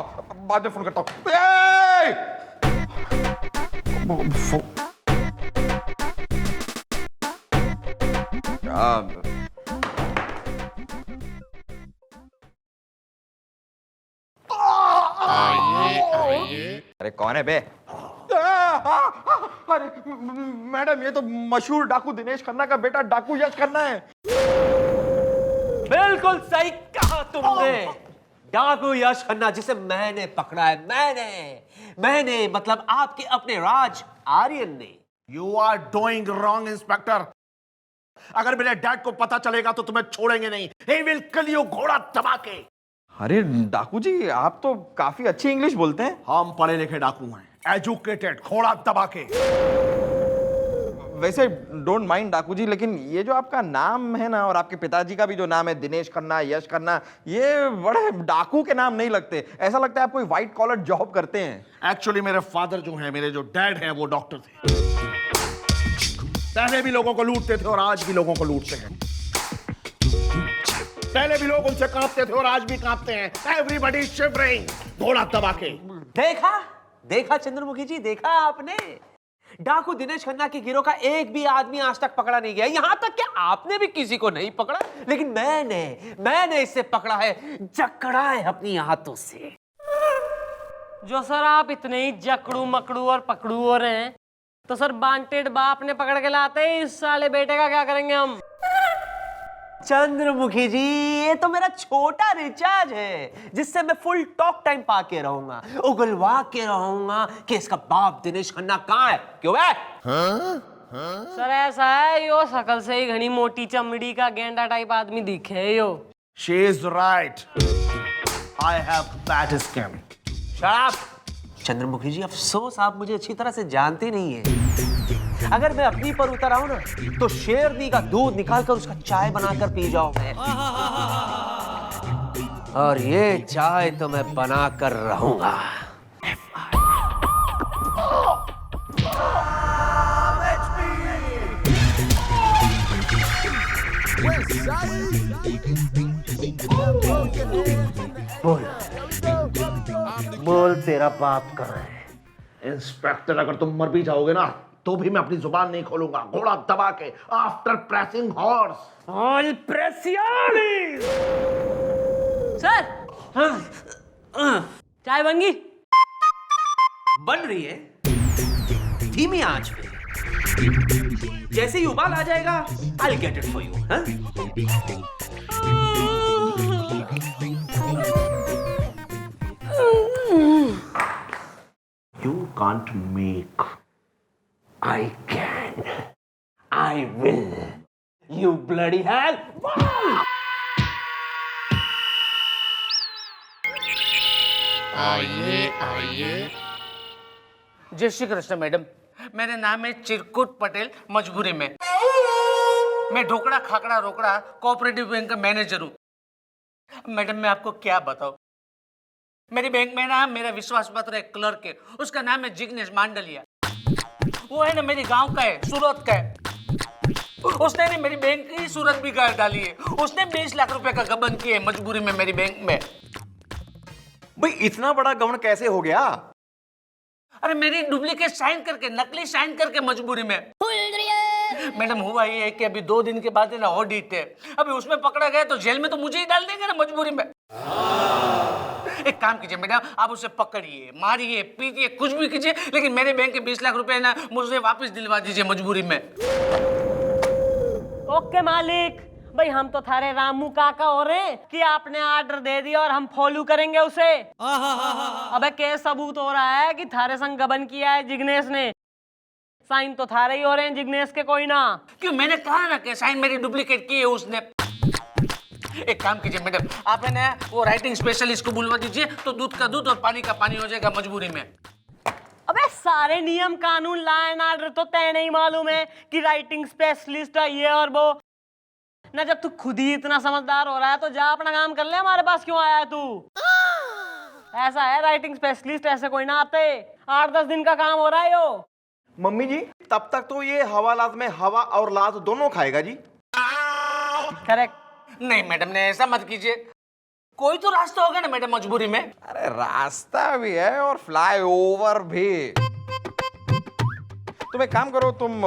बताओ, बाद में फोन करता हूँ। अरे कौन है बे? अरे मैडम, ये तो मशहूर डाकू दिनेश खन्ना का बेटा डाकू यश खन्ना है। बिल्कुल सही कहा तुमने। डाकू यश खन्ना जिसे मैंने पकड़ा है, मैंने मतलब आपके अपने राज आर्यन ने। You are doing wrong inspector. अगर मेरे डैड को पता चलेगा तो तुम्हें छोड़ेंगे नहीं। He will kill you, घोड़ा दबा के। अरे डाकू जी, आप तो काफी अच्छी इंग्लिश बोलते हैं। हम पढ़े लिखे डाकू हैं, एजुकेटेड, घोड़ा दबा के। वैसे डोंट माइंड डाकू जी, लेकिन ये जो आपका नाम है ना, और आपके पिताजी का भी जो नाम है दिनेश खन्ना, यश खन्ना, ये बड़े डाकू के नाम नहीं लगते। ऐसा लगता है आप कोई व्हाइट कॉलर जॉब करते हैं। एक्चुअली मेरे फादर जो हैं, मेरे जो डैड हैं, वो डॉक्टर थे। पहले भी लोगों को लूटते थे और आज भी लोगों को लूटते हैं। पहले भी लोग उनसे कांपते थे और आज भी कांपते हैं। एवरीबॉडी शिवरिंग, घोड़ा दबा के। देखा चंद्रमुखी जी, देखा आपने? डाकू दिनेश खन्ना के गिरोह का एक भी आदमी आज तक पकड़ा नहीं गया। यहां तक कि आपने भी किसी को नहीं पकड़ा, लेकिन मैंने इसे पकड़ा है, जकड़ा है अपनी हाथों से। जो सर आप इतने ही जकड़ू मकड़ू और पकड़ू हो रहे हैं, तो सर वांटेड बाप ने पकड़ के लाते हैं, इस साले बेटे का क्या करेंगे हम? चंद्रमुखी जी, ये तो मेरा छोटा रिचार्ज है, जिससे मैं फुल टॉक टाइम पाके रहूंगा, उगलवा के रहूंगा कि इसका बाप दिनेश खन्ना कहाँ है। क्यों है? सर ऐसा है, यो शकल से ही घनी मोटी चमड़ी का गेंडा टाइप आदमी दिखे यो। She is right. I have bad skin. शराब। चंद्रमुखी जी, अफसोस आप मुझे अच्छी तरह से जानते नहीं है। अगर मैं अपनी पर उतर आऊं ना, तो शेरनी का दूध निकालकर उसका चाय बनाकर पी जाऊं मैं। और ये चाय तो मैं बनाकर रहूंगा। बोल तेरा बाप कहाँ है? इंस्पेक्टर, अगर तुम मर भी जाओगे ना, तो भी मैं अपनी जुबान नहीं खोलूंगा, घोड़ा दबा के। आफ्टर प्रेसिंग हॉर्स, ऑल प्रेसियालिस। सर चाय बन गई? बन रही है, धीमी आंच पे। जैसे ही उबाल आ जाएगा, I'll get it for you. हाँ? You can't make. I can. I will. You bloody hell! आइए। जय श्री कृष्ण मैडम, मेरा नाम है चिरकुट पटेल, मजबूरी में। मैं ढोकड़ा खाकड़ा रोकड़ा कोऑपरेटिव बैंक का मैनेजर हूँ। मैडम मैं आपको क्या बताऊँ, मेरी बैंक में ना मेरा विश्वास पत्र एक क्लर्क है, उसका नाम है जिग्नेश मांडलिया। वो है ना मेरे गांव का है, सूरत का है। उसने ना मेरी बैंक की सूरत भी गाड़ डाली है। उसने 20 लाख रुपए का गबन किया है मजबूरी में मेरी बैंक में। भाई इतना बड़ा गबन कैसे हो गया? अरे मेरी डुप्लीकेट साइन करके, नकली साइन करके मजबूरी में। मैडम हुआ ये है कि अभी 2 दिन के बाद है ना ऑडिट है, अभी उसमें पकड़ा गया तो जेल में तो मुझे ही डाल देंगे ना मजबूरी में। एक काम कीजिए मैडम, आप उसे पकड़िए, मारिए, पीटिए, कुछ भी कीजिए, लेकिन मेरे बैंक के 20 लाख रुपए ना मुझे वापस दिलवा दीजिए मजबूरी में। ओके मालिक। भाई हम तो थारे रामू काका हो रहे हैं कि आपने ऑर्डर दे दिया और हम फॉलो करेंगे उसे। अबे केस सबूत हो रहा है कि थारे संग गबन किया है जिग्नेश ने। साइन तो थारे ही हो रहे हैं, जिग्नेश के कोई ना। क्यों, मैंने कहा ना कि साइन मेरी डुप्लीकेट की है उसने। एक काम कीजिए मैडम, आप है ना वो राइटिंग स्पेशलिस्ट को बुलवा दीजिए, तो दूध का दूध और पानी का पानी हो जाएगा मजबूरी में। अबे सारे नियम कानून लॉ एंड ऑर्डर तो तय नहीं मालूम है कि राइटिंग स्पेशलिस्ट है ये और वो ना। जब तू खुद ही इतना समझदार हो रहा है तो जा अपना काम कर ले, हमारे पास क्यों आया है तू? ऐसा है, राइटिंग स्पेशलिस्ट ऐसे कोई ना आते। 8-10 दिन का काम हो रहा है यो। मम्मी जी, तब तक तो ये हवालात में हवा और लात दोनों खाएगा जी। करेक्ट। नहीं मैडम ने ऐसा मत कीजिए, कोई तो रास्ता होगा ना मैडम मजबूरी में। अरे रास्ता भी है और फ्लाईओवर भी। तुम एक काम करो, तुम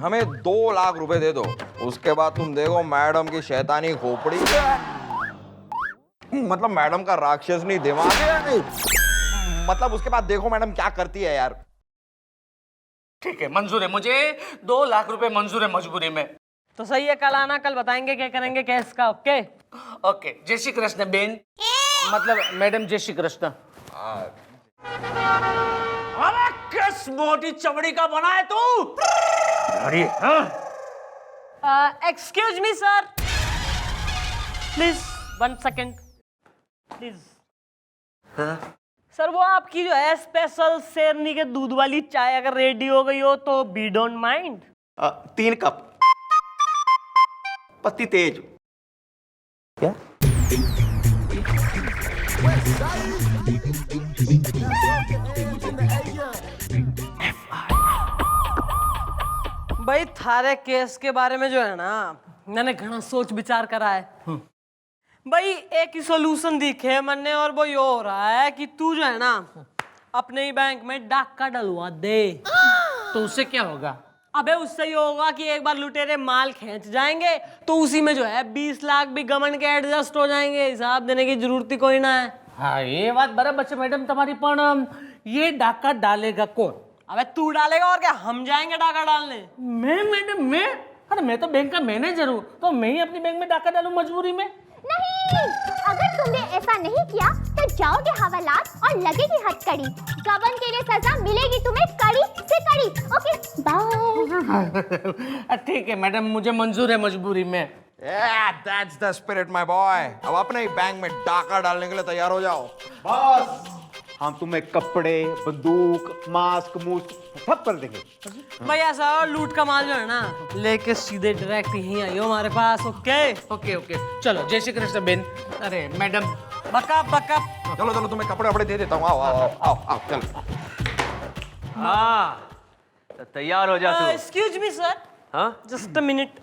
हमें 2 लाख रुपए दे दो, उसके बाद तुम देखो मैडम की शैतानी खोपड़ी, मतलब मैडम का राक्षसनी दिमाग है, मतलब उसके बाद देखो मैडम क्या करती है यार। ठीक है, मंजूर है, मुझे 2 लाख रुपए मंजूर है मजबूरी में। तो सही है, कल आना, कल बताएंगे क्या करेंगे केस का। ओके ओके, जय श्री कृष्ण बेन, मतलब मैडम जय श्री कृष्ण। अरे किस मोटी चमड़ी का बना है तू? अरे excuse me sir, please 1 second please. Sir वो आपकी जो है स्पेशल शेरनी के दूध वाली चाय अगर रेडी हो गई हो तो बी डोंट माइंड। 3 कप, पत्ती तेज। क्या? भाई थारे केस के बारे में जो है ना, मैंने घना सोच विचार करा है भाई। एक ही सोल्यूशन दिखे मन ने, और वो ये हो रहा है कि तू जो है ना अपने ही बैंक में डाका डलवा दे। तो उससे क्या होगा? अबे उससे ही होगा कि एक बार लुटेरे माल खींच जाएंगे तो उसी में जो है 20 लाख भी गमन के एडजस्ट हो जाएंगे, हिसाब देने की जरूरत ही कोई ना है। हाँ ये बात बराबर है मैडम तुम्हारी, पण ये डाका डालेगा कौन? अबे तू डालेगा और क्या, हम जाएंगे डाका डालने। मैं मैडम, मैं? अरे मैं तो बैंक का मैनेजर हूँ, तो मैं ही अपनी बैंक में डाका डालूं मजबूरी में? नहीं, अगर तुमने ऐसा नहीं किया तो जाओगे हवालात और लगेगी हथकड़ी। गबन के लिए सजा मिलेगी तुम्हें कड़ी से कड़ी। Okay bye. ठीक है मैडम, मुझे मंजूर है मजबूरी में। Yeah, that's the spirit, my boy. अब अपने ही बैंक में डाका डालने के लिए तैयार हो जाओ। बॉस, हम तुम्हें कपड़े, बंदूक, मास्क, मूस सब कर देंगे। भाई ऐसा हो, लूट का माल जो है ना लेके सीधे डायरेक्ट यहीं आइयो हमारे पास। ओके ओके ओके, चलो जय श्री कृष्ण बेन। अरे मैडम, बकअप बकअप। चलो चलो, तुम्हें कपड़े वपड़े दे देता हूँ, आओ आओ आओ आओ आओ, चलो। हाँ तो तैयार हो जा तू। एक्सक्यूज मी सर, हाँ जस्ट अ मिनट।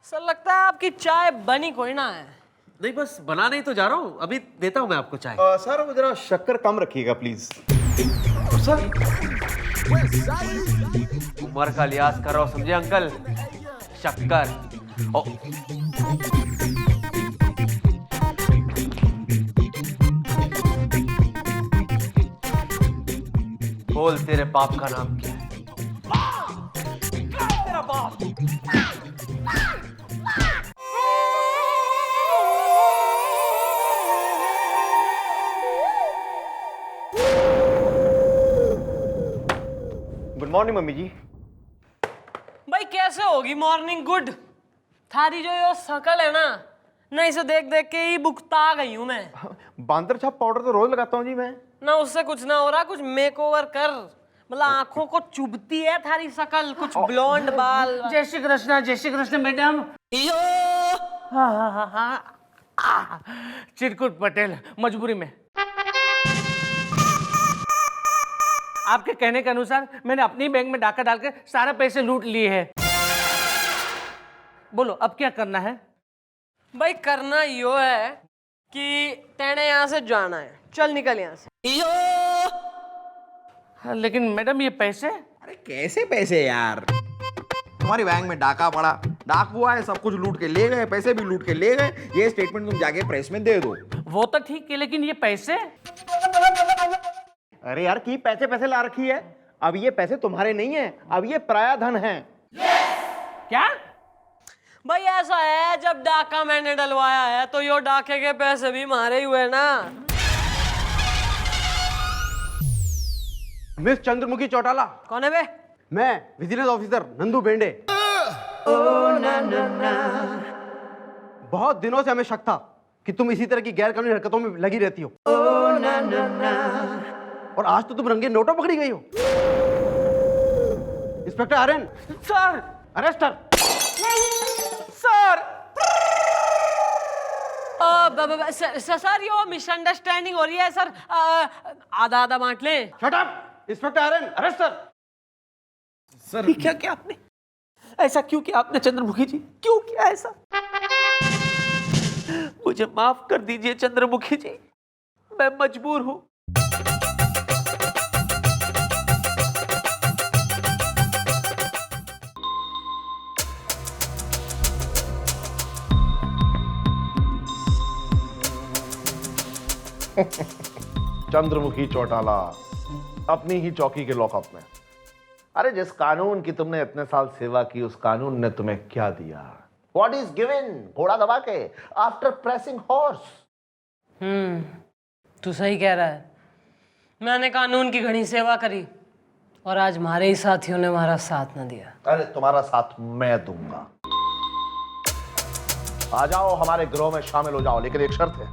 सर लगता है आपकी चाय बनी कोई ना है। नहीं, बस बनाने ही तो जा रहा हूँ, अभी देता हूँ मैं आपको चाय। सर वो जरा शक्कर कम रखिएगा प्लीज। उम्र का लिहाज कर रहा हूँ, समझे अंकल? शक्कर ओ, बोल तेरे बाप का नाम क्या है? मेरा बाप। गुड मॉर्निंग मम्मी जी। भाई कैसे होगी मॉर्निंग गुड? थारी जो ये शकल है ना, नहीं से देख देख के ही बुकता गई हूं मैं। बांदर छाप पाउडर तो रोज लगाता हूँ जी मैं। ना उससे कुछ ना हो रहा, कुछ मेकओवर कर। मतलब आंखों को चुभती है थारी शकल, कुछ ब्लॉन्ड बाल। जय श्री कृष्ण मैडम। हाँ, चिरकुट पटेल मजबूरी में। आपके कहने के अनुसार मैंने अपनी बैंक में डाका डाल के सारे पैसे लूट लिए हैं। बोलो अब क्या करना है? भाई करना यो है कि तेने यहाँ से जाना है, चल निकल यहाँ से। हाँ, लेकिन मैडम ये पैसे? अरे कैसे पैसे यार? तुम्हारी बैंक में डाका पड़ा, डाकू आए, सब कुछ लूट के ले गए, पैसे भी लूट के ले गए। ये स्टेटमेंट तुम जाके प्रेस में दे दो। वो तो ठीक है, लेकिन ये पैसे? अरे यार की पैसे पैसे ला रखी है। अब ये पैसे तुम्हारे नहीं है, अब ये पराया धन है। क्या? भाई ऐसा है, जब डाका मैंने डलवाया है तो यो डाके के पैसे भी मारे ही हुए ना। मिस चंद्रमुखी चौटाला, कौन है बे? मैं विजिलेंस ऑफिसर नंदू बेंडे। बहुत दिनों से हमें शक था कि तुम इसी तरह की गैर कानूनी हरकतों में लगी रहती हो। और आज तो तुम रंगे नोटों पकड़ी गई हो। Inspector Aryan, sir. Arrest her. Sir sir यो मिसअंडरस्टैंडिंग हो रही है सर, आधा आधा बांट ले। Shut up. Inspector Aryan, arrest her. Sir क्या किया आपने? ऐसा क्यों किया आपने चंद्रमुखी जी? क्यों किया ऐसा? मुझे माफ कर दीजिए चंद्रमुखी जी, मैं मजबूर हूं। चंद्रमुखी चौटाला अपनी ही चौकी के लॉकअप में। अरे जिस कानून की तुमने इतने साल सेवा की, उस कानून ने तुम्हें क्या दिया? What is given? घोड़ा दबा के, आफ्टर प्रेसिंग हॉर्स। तू सही कह रहा है। मैंने कानून की घनी सेवा करी और आज हमारे ही साथियों ने हमारा साथ न दिया। अरे तुम्हारा साथ मैं दूंगा। आ जाओ, हमारे गिरोह में शामिल हो जाओ, लेकिन एक शर्त है,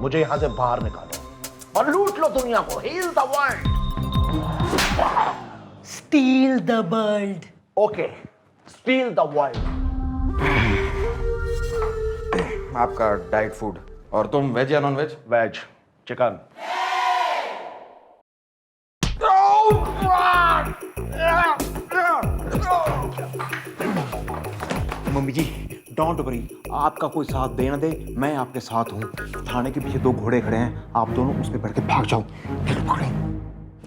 मुझे यहां से बाहर निकालो और लूट लो दुनिया को। Heal the world. Steal the world. Okay, steal the world. आपका डाइट फूड। और तुम वेज या non veg? Veg, chicken. Mummy ji don't worry, आपका कोई साथ दे ना दे, मैं आपके साथ हूँ। थाने के पीछे 2 घोड़े खड़े हैं, आप दोनों उस पर बैठ के भाग जाओ।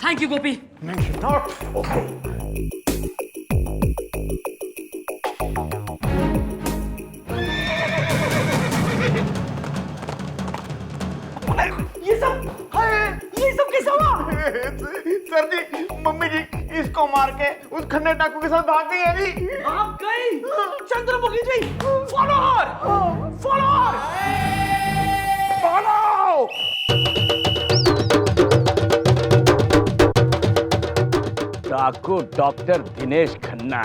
Thank you Gopi. Not okay. ये सब कैसा हुआ? सर जी, मम्मी जी इसको मार के उस खन्ने डाकू के साथ भाग गई है जी। भाग गई? Chandramukhi ji, follow her, follow her, follow. डाकू डॉक्टर दिनेश खन्ना।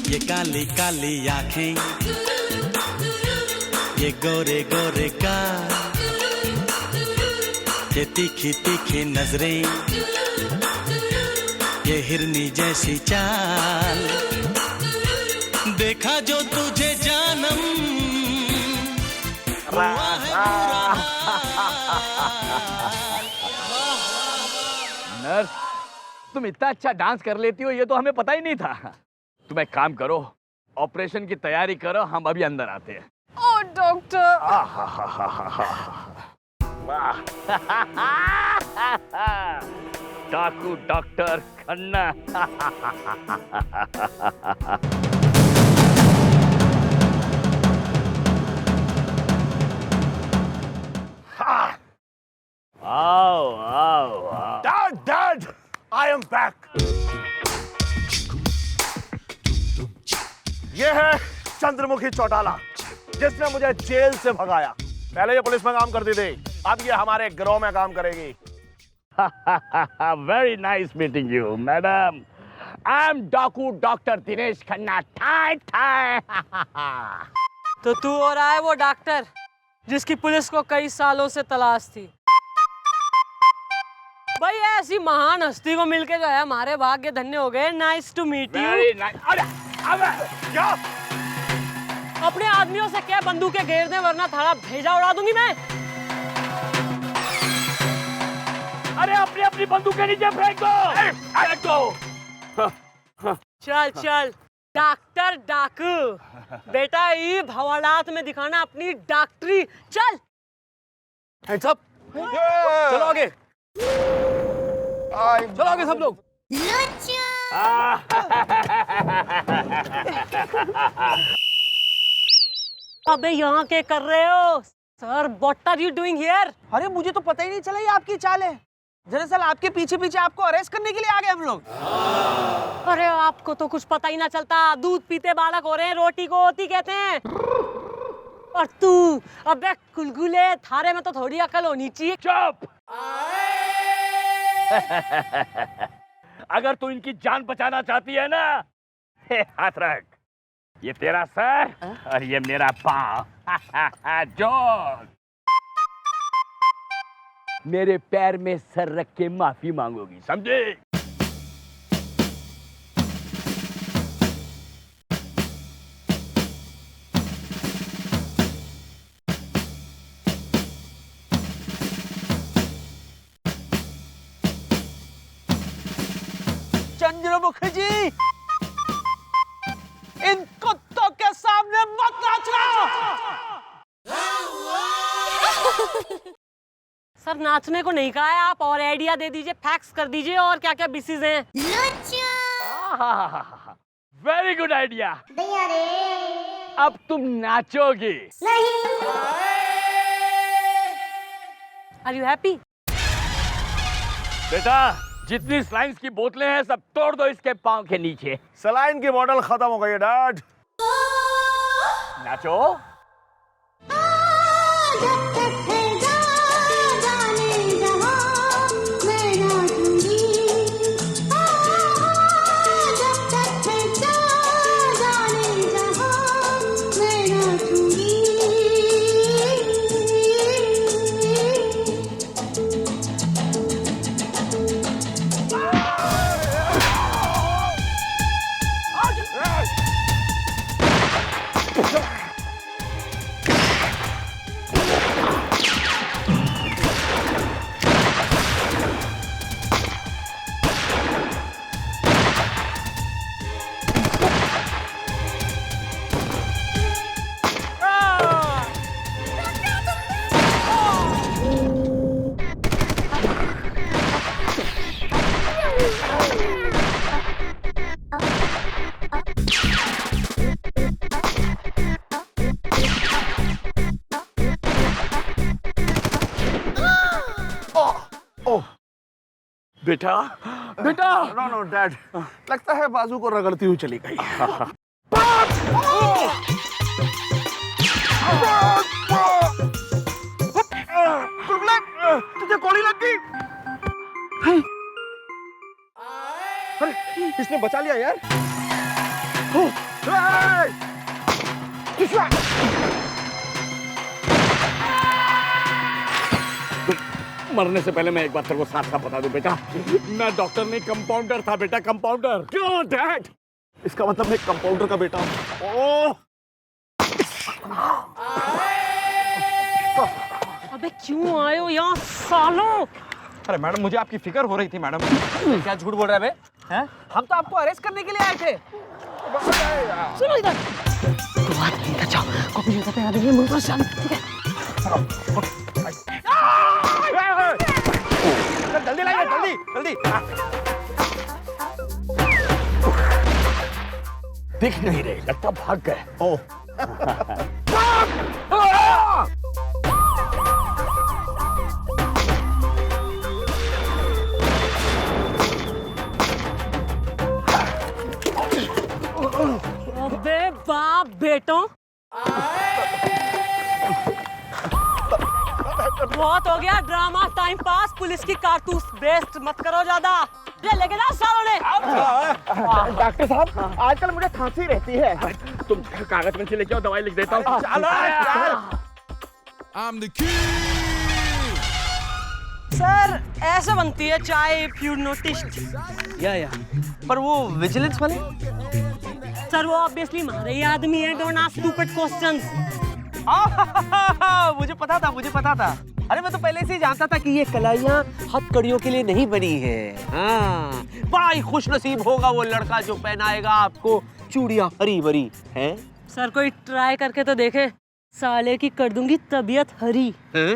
ये काली काली आंखें, ये गोरे गोरे गाल, ये तीखी तीखी नजरें, ये हिरनी जैसी चाल, देखा जो तुझे जानम हुआ है बुरा। नर्स, तुम इतना अच्छा डांस कर लेती हो ये तो हमें पता ही नहीं था। तुम एक काम करो, ऑपरेशन की तैयारी करो, हम अभी अंदर आते हैं। ओ डॉक्टर। वाह। डाकू डॉक्टर खन्ना। आओ आओ आओ। Dad, I am back. ये है चंद्रमुखी चौटाला, जिसने मुझे जेल से भगाया। पहले ये पुलिस में काम करती थी, अब ये हमारे गिरोह में काम करेगी। Very nice meeting you, madam. I'm डाकू डॉक्टर दिनेश खन्ना। थाई थाई। तो तू हो रहा है वो डॉक्टर जिसकी पुलिस को कई सालों से तलाश थी। भाई ऐसी महान हस्ती को मिलके जो है हमारे भाग्य धन्य हो गए। Nice to meet you. Very nice. अरे क्या? अपने आदमियों से क्या बंदूकें घेर दे, वरना थारा भेजा उड़ा दूंगी मैं। अरे अपनी अपनी बंदूकें नीचे फेंक दो। फेंक दो। चल चल डॉक्टर डाकू, बेटा ये हवालात में दिखाना अपनी डॉक्टरी। चल Hands up. चलो आगे, चलो आगे सब लोग। अबे यहाँ क्या कर रहे हो sir? What are you doing here? अरे मुझे तो पता ही नहीं चला ये आपकी चाल है। दरअसल आपके पीछे पीछे आपको अरेस्ट करने के लिए आ गए हम लोग। अरे आपको तो कुछ पता ही ना चलता। दूध पीते बालक हो रहे हैं, रोटी को होती कहते हैं। और तू अबे गुलगुले, थारे में तो थोड़ी अकल होनी चाहिए। चुप। अगर तू इनकी जान बचाना चाहती है ना, हाथ रख। ये तेरा सर और ये मेरा पाँव। जोक। मेरे पैर में सर रख के माफी मांगोगी, समझे? चंद्रमुखी जी, इन कुत्तों के सामने मत नाचना। सर नाचने को नहीं कहा है, आप और आइडिया दे दीजिए, फैक्स कर दीजिए और क्या क्या बिसीज हैं। Very good idea. अब तुम नाचोगी। Are you happy? बेटा, जितनी स्लाइन्स की बोतलें हैं सब तोड़ दो इसके पाँव के नीचे। सलाइन की बॉटल खत्म हो गई है डैड। नाचो। बेटा, बेटा। नो नो डैड, लगता है बाजू को रगड़ती हुई चली गई। तुझे गोली लग गई। अरे इसने बचा लिया यार। मरने से पहले मैं एक बात तेरे को साफ साफ बता दूं बेटा, मैं डॉक्टर नहीं कंपाउंडर था बेटा, कंपाउंडर। क्यों डैड? इसका मतलब मैं कंपाउंडर का बेटा हूँ। ओह अबे क्यों आए हो यहाँ सालों? अरे मैडम, मुझे आपकी फिक्र हो रही थी मैडम। क्या झूठ बोल रहा है बे? हैं? हम तो आपको अरेस्ट करने के लिए आए थे। सुनो इधर। कोई बात नहीं, इधर जाओ। कॉपी लेकर तैयार रहिए, मुझे पास जाना, ठीक है? जल्दी लाइए, जल्दी जल्दी। दिख नहीं रहे, लगता भाग गए। ओह अबे बाप बेटों, बहुत हो गया ड्रामा, टाइम पास, पुलिस की कारतूस बेस्ट मत करो ज्यादा। ये लेके जाओ सालों ने। डॉक्टर साहब, आजकल मुझे खांसी रहती है। तुम कागज में से लेके आओ, दवाई लिख देता हूँ। सर ऐसे बनती है चाय, इफ यू नोटिस्ड। या पर वो विजिलेंस वाले? सर वो ऑब्वियसली हमारे ही आदमी है, डोंट आस्क स्टूपिड क्वेश्चंस। मुझे पता था, मुझे पता था। अरे मैं तो पहले से ही जानता था कि ये कलाइयाँ हथकड़ियों के लिए नहीं बनी है। हाँ, बड़ा ही खुशनसीब होगा वो लड़का जो पहनाएगा आपको चूड़ियाँ हरी भरी हैं। सर कोई ट्राई करके तो देखे, साले की कर दूंगी तबीयत हरी। हैं?